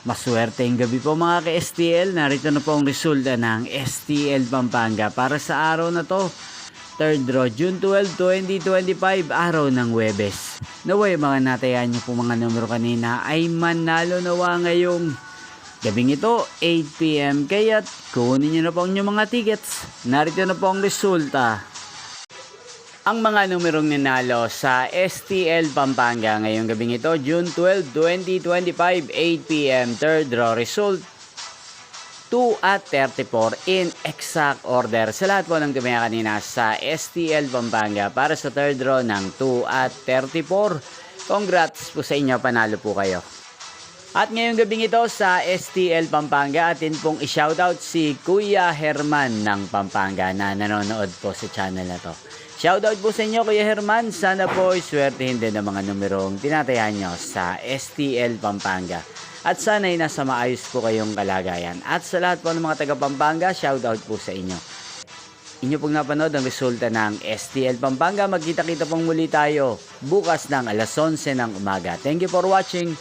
Maswerteng gabi po mga ka-STL. Narito na po ang resulta ng STL Pampanga para sa araw na to. 3rd draw, June 12, 2025, araw ng Huwebes. Naway mga natayan nyo po mga numero kanina ay manalo nawa ngayong gabing ito, 8 PM. Kaya't kunin nyo na po ang inyong mga tickets. Narito na po ang resulta. Ang mga numerong ninalo sa STL Pampanga ngayong gabing ito, June 12, 2025, 8 PM, 3rd draw result, 2 at 34 in exact order. Sa lahat po ng tumaya kanina sa STL Pampanga para sa 3rd draw ng 2 at 34. Congrats po sa inyo, panalo po kayo. At ngayong gabing ito sa STL Pampanga, atin pong i-shoutout si Kuya Herman ng Pampanga na nanonood po sa channel na to. Shoutout po sa inyo Kuya Herman, sana po iswertehin din ang mga numerong tinatayan nyo sa STL Pampanga. At sana'y nasa maayos po kayong kalagayan. At sa lahat po ng mga taga Pampanga, shoutout po sa inyo. Inyo pong napanood ang resulta ng STL Pampanga. Magkita-kita pong muli tayo bukas ng alas 11 ng umaga. Thank you for watching.